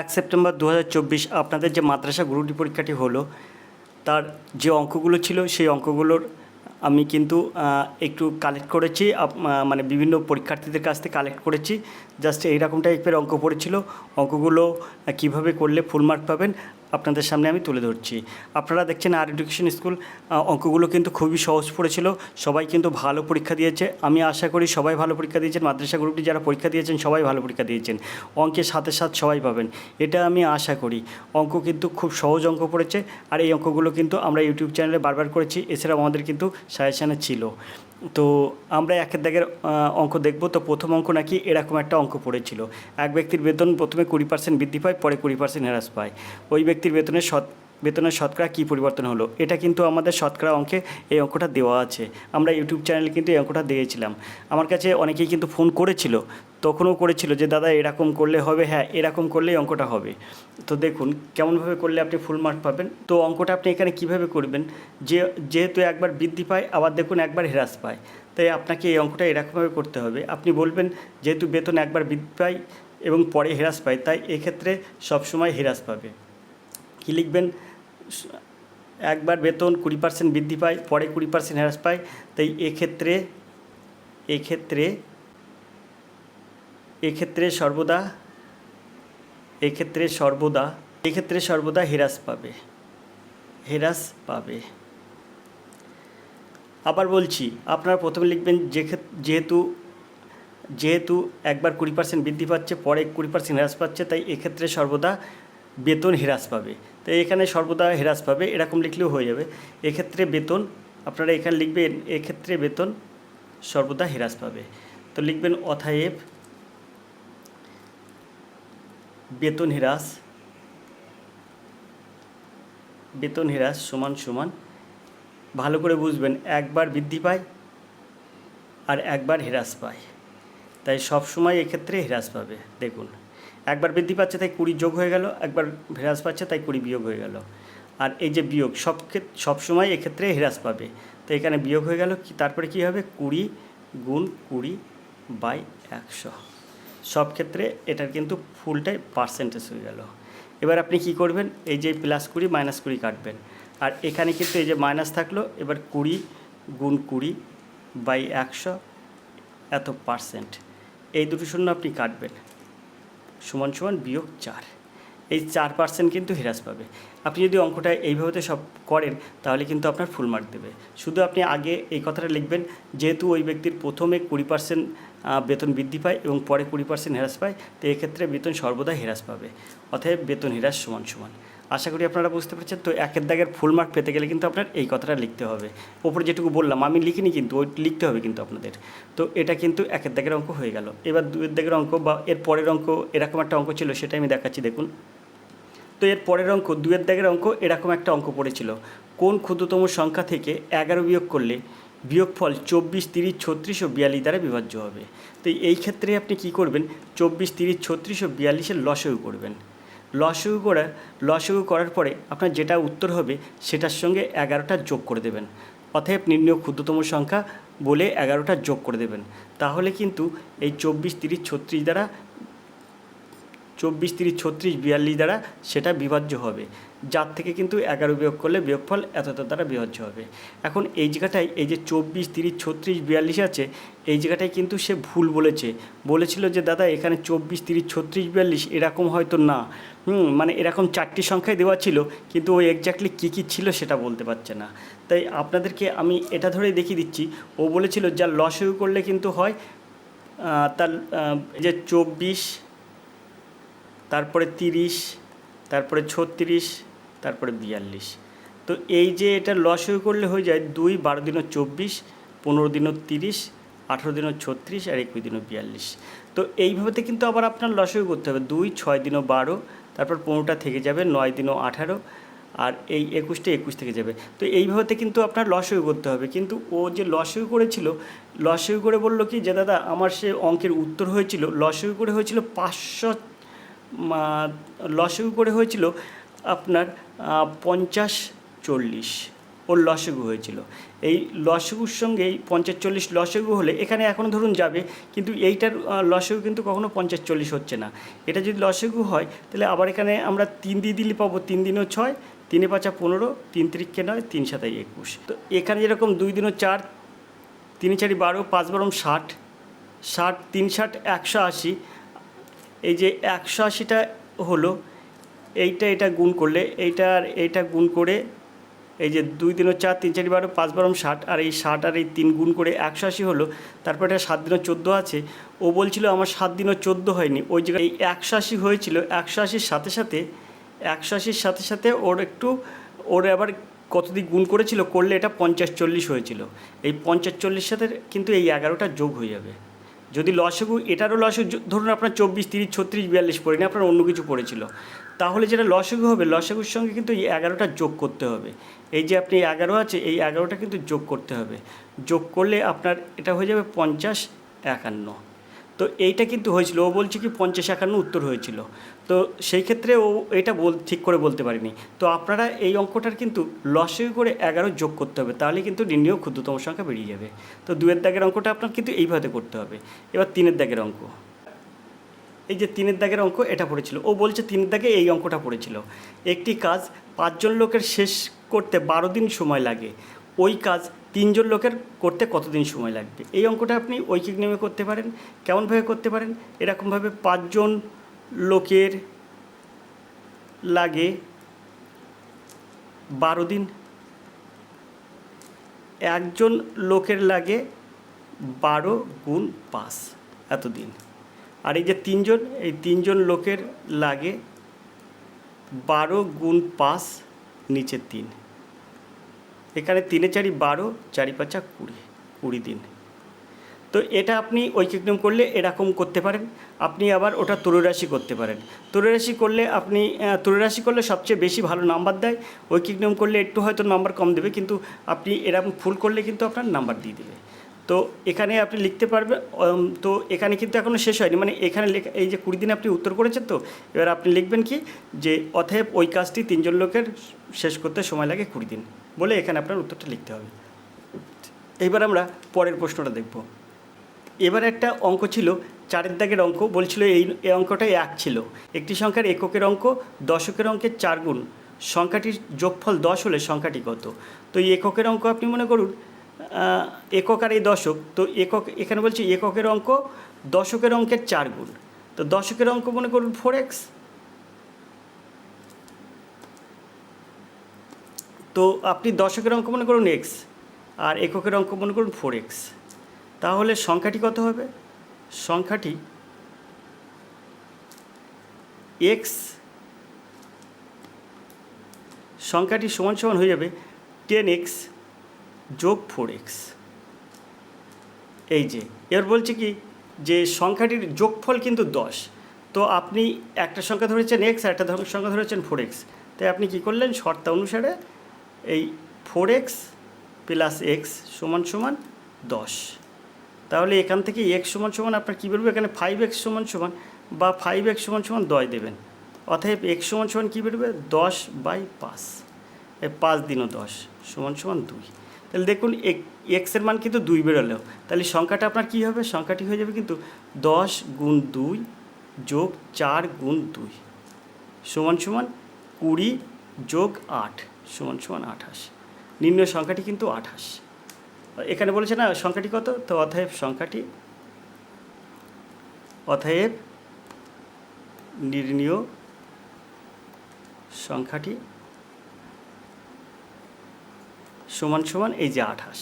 1 September 2024 আপনাদের যে মাদ্রাসা group D পরীক্ষাটি হলো তার যে অঙ্কগুলো ছিল সেই অঙ্কগুলোর আমি কিন্তু একটু কালেক্ট করেছি, মানে বিভিন্ন পরীক্ষার্থীদের কাছ থেকে কালেক্ট করেছি। জাস্ট এইরকম টাইপের অঙ্ক পড়েছিল। অঙ্কগুলো কীভাবে করলে ফুল মার্ক পাবেন আপনাদের সামনে আমি তুলে ধরছি। আপনারা দেখছেন আর এডুকেশন স্কুল। অঙ্কগুলো কিন্তু খুবই সহজ পড়েছিল, সবাই কিন্তু ভালো পরীক্ষা দিয়েছে। আমি আশা করি সবাই ভালো পরীক্ষা দিয়েছেন। মাদ্রাসা গ্রুপটি যারা পরীক্ষা দিয়েছেন সবাই ভালো পরীক্ষা দিয়েছেন, অঙ্কের সাথে সাথে সবাই পাবেন, এটা আমি আশা করি। অঙ্ক কিন্তু খুব সহজ অঙ্ক পড়েছে, আর এই অঙ্কগুলো কিন্তু আমরা ইউটিউব চ্যানেলে বারবার করেছি। এছাড়াও আমাদের কিন্তু সাজেশানে ছিল। তো আমরা একের দাগের অঙ্ক দেখব। তো প্রথম অঙ্ক নাকি এরকম একটা অঙ্ক পড়েছিল, এক ব্যক্তির বেতন প্রথমে 20% বৃদ্ধি পায়, পরে 20% হ্রাস পায়। ওই ব্যক্তির বেতনের শতকরা কী পরিবর্তন হলো। এটা কিন্তু আমাদের শতকরা অঙ্কে এই অঙ্কটা দেওয়া আছে। আমরা ইউটিউব চ্যানেলে কিন্তু এই অঙ্কটা দিয়েছিলাম। আমার কাছে অনেকেই কিন্তু ফোন করেছিল, তখনও করেছিল যে দাদা এরকম করলে হবে। হ্যাঁ, এরকম করলেই অঙ্কটা হবে। তো দেখুন কেমনভাবে করলে আপনি ফুল মার্ক পাবেন। তো অঙ্কটা আপনি এখানে কিভাবে করবেন, যেহেতু একবার বৃদ্ধি পায় আবার দেখুন একবার হ্রাস পায়, তাই আপনাকে এই অঙ্কটা এরকমভাবে করতে হবে। আপনি বলবেন যেহেতু বেতন একবার বৃদ্ধি পায় এবং পরে হ্রাস পায়, তাই এক্ষেত্রে সবসময় হ্রাস পাবে। কী লিখবেন, একবার বেতন 20% বৃদ্ধি পায়, পরে 20% হ্রাস পায়, তাই এক্ষেত্রে সর্বদা হ্রাস পাবে। আবার বলছি, আপনারা প্রথমে লিখবেন যেহেতু একবার 20% বৃদ্ধি পাচ্ছে, পরে 20% হ্রাস পাচ্ছে, তাই এক্ষেত্রে সর্বদা বেতন হ্রাস পাবে। তাই এখানে সর্বদা হ্রাস পাবে এরকম লিখলেও হয়ে যাবে। এক্ষেত্রে বেতন, আপনারা এখানে লিখবেন এক্ষেত্রে বেতন সর্বদা হ্রাস পাবে। তো লিখবেন অতএব বেতন হ্রাস সমান, ভালো করে বুঝবেন, একবার বৃদ্ধি পায় আর একবার হ্রাস পায়, তাই সবসময় এক্ষেত্রে হ্রাস পাবে। দেখুন একবার বৃদ্ধি পাচ্ছে তাই 20 যোগ হয়ে গেল, একবার হ্রাস পাচ্ছে তাই 20 বিয়োগ হয়ে গেল। আর এই যে বিয়োগ সবসময় এক্ষেত্রে হ্রাস পাবে, তো এখানে বিয়োগ হয়ে গেল। তারপরে কি হবে, 20 গুণ 20/100। সব ক্ষেত্রে এটার কিন্তু ফুলটাই পার্সেন্টেজ হয়ে গেল। এবার আপনি কি করবেন, এই যে +20 -20 কাটবেন, আর এখানে কিন্তু এই যে মাইনাস থাকলো। এবার 20 গুণ 20/100 এত পার্সেন্ট, এই দুটো শূন্য আপনি কাটবেন, সমান -4। এই 4% কিন্তু হ্রাস পাবে। আপনি যদি অঙ্কটা এইভাবে সব করেন তাহলে কিন্তু আপনার ফুল মার্ক দেবে। শুধু আপনি আগে এই কথাটা লিখবেন, যেহেতু ওই ব্যক্তির প্রথমে 20% বেতন বৃদ্ধি পায় এবং পরে 20% হ্রাস পায়, তো এক্ষেত্রে বেতন সর্বদা হ্রাস পাবে। অতএব বেতন হ্রাস সমান। আশা করি আপনারা বুঝতে পারছেন। তো একের দাগের ফুল মার্ক পেতে গেলে কিন্তু আপনার এই কথাটা লিখতে হবে। ওপরে যেটুকু বললাম আমি লিখিনি, কিন্তু ওই লিখতে হবে কিন্তু আপনাদের। তো এটা কিন্তু একের দাগের অঙ্ক হয়ে গেল। এবার দুয়ের দাগের অঙ্ক বা এর পরের অঙ্ক, এরকম একটা অঙ্ক ছিল, সেটা আমি দেখাচ্ছি দেখুন। তো এর পরের অঙ্ক, দুয়ের দাগের অঙ্ক, এরকম একটা অঙ্ক পড়েছিল, কোন ক্ষুদ্রতম সংখ্যা থেকে 11 বিয়োগ করলে বিয়োগফল 24, 30, 36 ও 42 দ্বারা বিভাজ্য হবে। তো এই ক্ষেত্রে আপনি কি করবেন, 24, 30, 36 ও 42-এর লসাগু করবেন। লসাগু করার পরে আপনার যেটা উত্তর হবে সেটার সঙ্গে 11টা যোগ করে দেবেন। অতএব নির্ণয় ক্ষুদ্রতম সংখ্যা বলে 11টা যোগ করে দেবেন। তাহলে কিন্তু এই 24, 30, 36 দ্বারা 42 দ্বারা সেটা বিভাজ্য হবে, যার থেকে কিন্তু 11 বিয়োগ করলে বিয়োগফল এত দ্বারা বিভাজ্য হবে। এখন এই জায়গাটায় এই যে 24, 30, 36, 42 আছে, এই জায়গাটায় কিন্তু সে ভুল বলেছিল যে দাদা এখানে 24, 30, 36, 42 এরকম হয়তো না, মানে এরকম 4টি সংখ্যায় দেওয়া ছিল, কিন্তু ওই এক্স্যাক্টলি কী ছিল সেটা বলতে পারছে না। তাই আপনাদেরকে আমি এটা ধরেই দেখিয়ে দিচ্ছি। ও বলেছিল যা লসাগু করলে কিন্তু হয় তার যে 24, তারপরে 30, তারপরে 36, তারপরে 42। তো এই যে এটা লসাগু করলে হয়ে যায় 2, 12 দিনও 24, 15 দিনও 30, 18 দিনও 36 আর 21 দিনও 42। তো এইভাবেতে কিন্তু আবার আপনার লসাগু করতে হবে। 2, 6 দিনও 12, তারপর 15টা থেকে যাবে, 9 দিনও 18, আর এই 21টা 21 থেকে যাবে। তো এইভাবেতে কিন্তু আপনার লসাগু করতে হবে। কিন্তু ও যে লসাগু করে বললো কি যে দাদা আমার সে অঙ্কের উত্তর হয়েছিল, লসাগু করে হয়েছিল 500, লসাগু করে হয়েছিল আপনার 50, 40। ওর লসাগু হয়েছিল। এই লসাগুর সঙ্গে এই 50-40 লসাগু হলে এখানে এখনও ধরুন যাবে, কিন্তু এইটার লসাগু কিন্তু কখনো 50-40 হচ্ছে না। এটা যদি লসাগু হয় তাহলে আবার এখানে আমরা 3 দিয়ে দিলে পাবো 3 দিনও 6, 3 5 15, 3 3 9, 3 7 21। তো এখানে যেরকম 2 দিনও 4, 3 4 12, 5 12 60, 60 3 60 180। এই যে 180টা হলো, এটা গুণ করলে এইটা আর এইটা গুণ করে, এই যে 2 3 4, 3 4 12, 5 12 60, আর এই 60 আর এই 3 গুণ করে 180 হলো। তারপর এটা 7 দিনও 14 আছে। ও বলছিল আমার 7 দিনও 14 হয়নি, ওই জায়গায় এই 180 হয়েছিল। 180-র সাথে সাথে 180-র সাথে সাথে ওর আবার কত দিক গুণ করেছিল, করলে এটা 50-40 হয়েছিল। এই 50-40 সাথে কিন্তু এই 11টা যোগ হয়ে যাবে। যদি লসাগু, এটারও লসাগু ধরুন আপনার 24 30 36 42 পড়েনি, আপনার অন্য কিছু পড়েছিল, তাহলে যেটা লসাগু হবে লসাগুর সঙ্গে কিন্তু এই 11টা যোগ করতে হবে। এই যে আপনি 11 আছে, এই 11টা কিন্তু যোগ করতে হবে। যোগ করলে আপনার এটা হয়ে যাবে 50 51। তো এইটা কিন্তু হয়েছিল, ও বলছে কি 50 51 উত্তর হয়েছিল। তো সেই ক্ষেত্রে ও এটা ঠিক করে বলতে পারেনি। তো আপনারা এই অঙ্কটার কিন্তু লসাগু করে 11 যোগ করতে হবে, তাহলে কিন্তু নির্ণেয় ক্ষুদ্রতম সংখ্যা বেরিয়ে যাবে। তো 2-এর দাগের অঙ্কটা আপনার কিন্তু এইভাবে করতে হবে। এবার 3-এর দাগের অঙ্ক, এই যে 3-এর দাগের অঙ্ক এটা পড়েছিল। ও বলছে 3-এর দাগে এই অঙ্কটা পড়েছিল, একটি কাজ 5 জন লোকের শেষ করতে 12 দিন সময় লাগে, ওই কাজ 3 জন লোকের করতে কতদিন সময় লাগবে? এই অঙ্কটা আপনি ঐকিক নিয়মে করতে পারেন। কেমনভাবে করতে পারেন? এরকমভাবে 5 জন লোকের লাগে 12 দিন, একজন লোকের লাগে 12 গুণ 5 এতদিন, আর এই যে 3 জন, এই 3 জন লোকের লাগে 12 গুণ 5 নিচে 3। এখানে 3 4 12, 4 5 20, 20 দিন। তো এটা আপনি ঐকিক নিয়ম করলে এরকম করতে পারেন। আপনি আবার ওটা ত্রৈরাশি করতে পারেন। ত্রৈরাশি করলে আপনি ত্রৈরাশি করলে সবচেয়ে বেশি ভালো নাম্বার দেয়। ঐকিক নিয়ম করলে একটু হয়তো নাম্বার কম দেবে, কিন্তু আপনি এরকম ফুল করলে কিন্তু আপনার নাম্বার দিয়ে দেবে। তো এখানে আপনি লিখতে পারবেন। তো এখানে কিন্তু এখনও শেষ হয়নি, মানে এখানে এই যে 20 দিন আপনি উত্তর করেছেন, তো এবার আপনি লিখবেন কি যে অতএব ওই কাজটি 3 জন লোকের শেষ করতে সময় লাগে 20 দিন বলে এখানে আপনার উত্তরটা লিখতে হবে। এইবার আমরা পরের প্রশ্নটা দেখব। এবার একটা অঙ্ক ছিল 4-এর দাগের অঙ্ক, বলছিল এই অঙ্কটাই 1 ছিল। একটি সংখ্যার এককের অঙ্ক দশকের অঙ্কের 4 গুণ, সংখ্যাটির যোগফল 10 হলে সংখ্যাটি কত? তো এই এককের অঙ্ক আপনি মনে করুন একক আর এই দশক, তো একক এখানে বলছি এককের অঙ্ক দশকের অঙ্কের 4 গুণ। তো দশকের অঙ্ক মনে করুন 4x, তো আপনি দশকের অঙ্ক মনে করুন x, আর এককের অঙ্ক মনে করুন 4x। তাহলে সংখ্যাটি কত হবে? সংখ্যাটি x সংখ্যাটি সমান সমান হয়ে যাবে 10x যোগ 4x। এই যে এবার বলছে কি যে সংখ্যাটির যোগফল কিন্তু 10। তো আপনি একটা সংখ্যা ধরেছেন x আর একটা সংখ্যা ধরেছেন 4x, তাই আপনি কি করলেন শর্ত অনুসারে এই 4x প্লাস x সমান সমান 10। তাহলে এখান থেকে x সমান সমান আপনার কী বেরোবে? এখানে 5x সমান সমান বা 5x সমান সমান 10 দেবেন। অতএব x সমান সমান কী বেরোবে? 10/5। 5 দিনও 10 সমান সমান 2। তাহলে দেখুন এক্সের মান কিন্তু 2 বেরোলেও, তাহলে সংখ্যাটা আপনার কী হবে? সংখ্যাটি হয়ে যাবে কিন্তু 10 গুণ 2 যোগ 4 গুণ 2 সমান সমান 20 যোগ 8 সমান সমান 28। নির্ণয় সংখ্যাটি কিন্তু 28। এখানে বলেছে না সংখ্যাটি কত? তো অতএব নির্ণীয় সংখ্যাটি সমান সমান এই যে 28।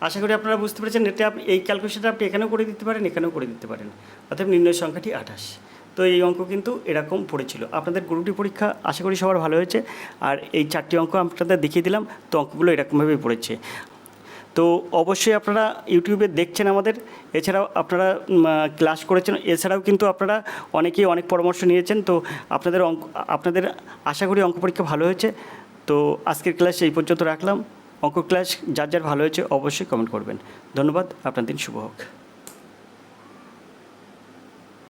আশা করি আপনারা বুঝতে পেরেছেন। এটা এই ক্যালকুলেশনটা আপনি এখানেও করে দিতে পারেন, এখানেও করে দিতে পারেন। অর্থাৎ নির্ণয় সংখ্যাটি 28। তো এই অঙ্ক কিন্তু এরকম পড়েছিল। আপনাদের গ্রুপ ডি পরীক্ষা আশা করি সবার ভালো হয়েছে। আর এই 4টি অঙ্ক আপনাদের দেখিয়ে দিলাম, তো অঙ্কগুলো এরকমভাবেই পড়েছে। তো অবশ্যই আপনারা ইউটিউবে দেখছেন আমাদের, এছাড়াও আপনারা ক্লাস করেছেন, এছাড়াও কিন্তু আপনারা অনেকেই অনেক পরামর্শ নিয়েছেন। তো আপনাদের আশা করি অঙ্ক পরীক্ষা ভালো হয়েছে। তো আজকের ক্লাস এই পর্যন্ত রাখলাম। অঙ্ক ক্লাস যার যার ভালো হয়েছে অবশ্যই কমেন্ট করবেন। ধন্যবাদ, আপনার দিন শুভ হোক।